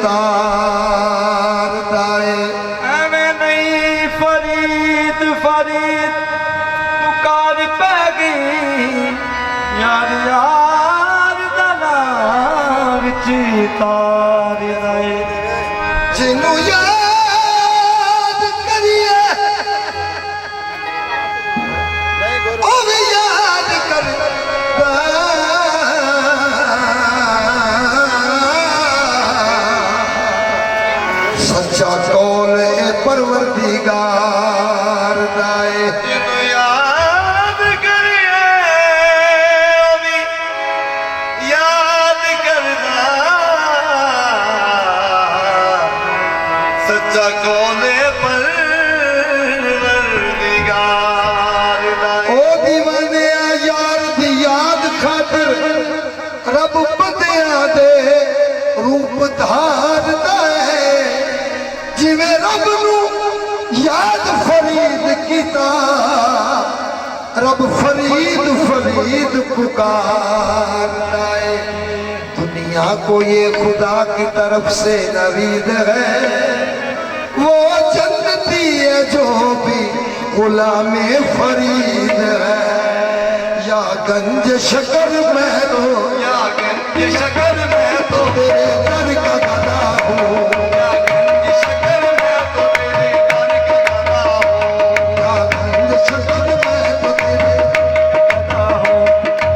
तार दाए एवें नहीं फरीद फरीद पुकार पै गई यार यार दना विच तार दाए जिन्हों याद करिए ओ भी याद कर सच्चा कौल ए परवरदिगार दाए जिन्हों याद करिए ओ भी याद करदा सच्चा कौले परवरदिगार दाए ओ दीवाने यार दी याद खातिर रब बंदियां दे रूप धारदा है जिवें रब नू याद फरीद कीता रब फरीद फरीद पुकारदा है दुनिया को ये खुदा की तरफ से नवीद है वो जन्नती है जो भी गुलामे फरीद है या गंज शकर मैं तो या गंज शकर मैं तो तेरे दर का गदा हूँ या गंज शकर मैं तो तेरे दर का गदा हूँ या गंज शकर मैं तो तेरे गदा हूँ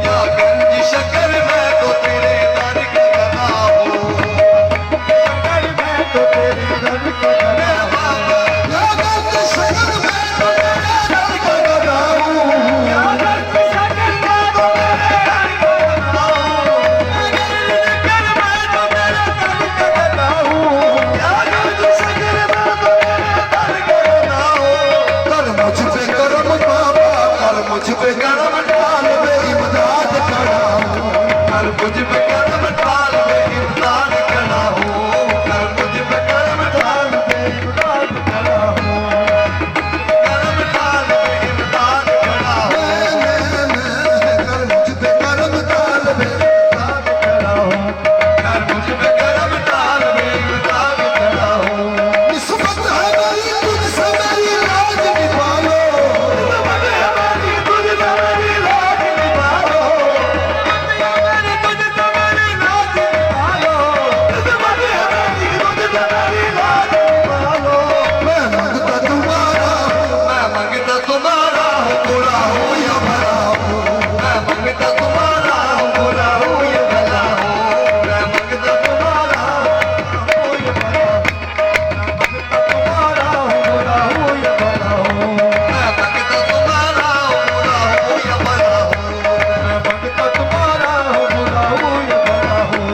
या गंज शकर मैं तो तेरे दर का गदा हूँ शकर मैं तो तेरे दर का गदा हूँ या गंज शकर मैं तो तेरे दर का गदा हूँ या गंज शकर मैं तो तेरे दर का गदा हूँ या गंज शकर मैं तो तेरे दर का गदा हूँ कर मुझ पे करम बाबा कर मुझ पे करम डाल बे इमदाद खड़ा हूँ कर मुझ पे करम डाल दे इमदाद खड़ा हूँ कर मुझ पे करम डाल दे इमदाद खड़ा हूँ करम डाल दे इमदाद खड़ा हूँ कर मुझ पे करम डाल बे इमदाद खड़ा हूँ कर मुझ पे करम डाल दे इमदाद खड़ा हूँ निस्बत है मेरी तुझसे मेरी लाज निभा लो तुम्हारे हमारी तुझसे मेरी लाज निभा लो तुम्हारी तुझसे मेरी लाज निभा लो तुम्हारी हमारी तुझसे मेरी लाज निभा लो मैं मांगता तुम्हारा हूँ मैं मंगता तुम्हारा हूँ बुरा हूँ या भला हूँ मैं मंगता तुम्हारा हूँ बुरा हूँ या भला हूँ मैं मंगता तुम्हारा हूँ या भला हूँ तुम्हारा हूँ बुरा हूँ या भला हूँ मैं मंगता तुम्हारा हूँ बुरा हूँ या भला हूँ मैं मंगता तुम्हारा हूँ बुरा हूँ या भला हूँ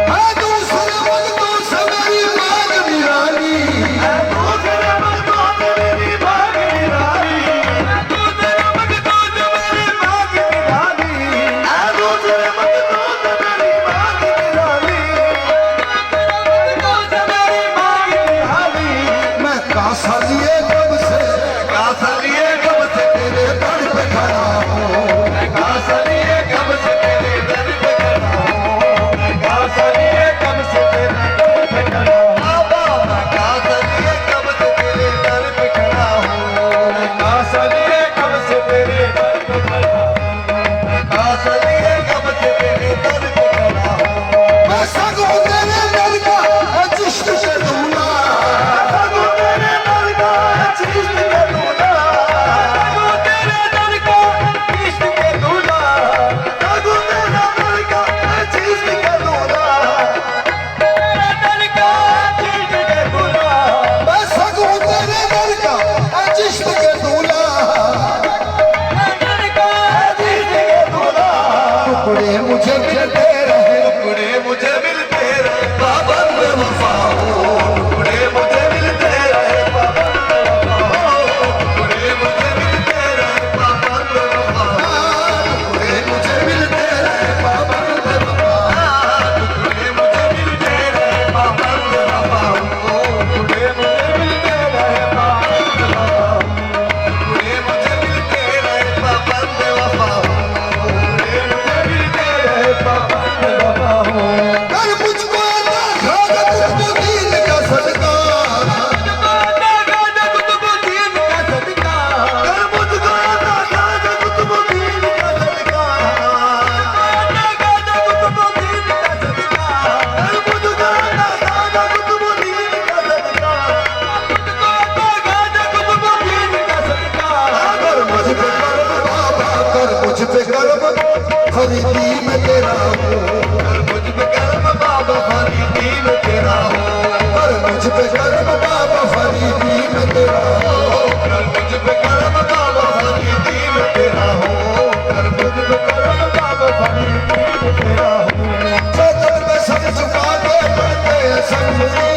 है दूसरे वक्तों से मेरी मांग निराली दूसरे मर्दों से मेरी भाग निराली दूसरे मर्दों से मेरी भाग निराली दूसरे मर्दों से मेरी भाग निराली मर्दों से मेरी भाग निराली मैं कासा लिए कब से कासा लिए कब से तेरे दर पे खड़ा हूँ मैं कासा लिए कब से तेरे दर पे खड़ा हूँ मैं कासा लिए कब से तेरे दर पे खड़ा हूँ बाबा मैं कासा लिए कब से तेरे दर पे खड़ा हूँ मैं कासा लिए कब से तेरे दर पे खड़ा हूँ मैं कासा लिए कब से तेरे दर पे खड़ा हूँ मैं सगो तेरे दर का चिश्त से दूंगा सगो तेरे दर का चिश्त करूँगा सगो तेरे दर का फरीदी में तेरा हूँ कर मुझ पे करम बाबा फरीदी में तेरा हूँ कर मुझ पे करम बाबा फरीदी में तेरा हूँ कर मुझ पे करम बाबा फरीदी में तेरा हूँ कर मुझ पे करम बाबा फरीदी में तेरा हूँ सदर में सब झुका के पढ़ते हैं संगनी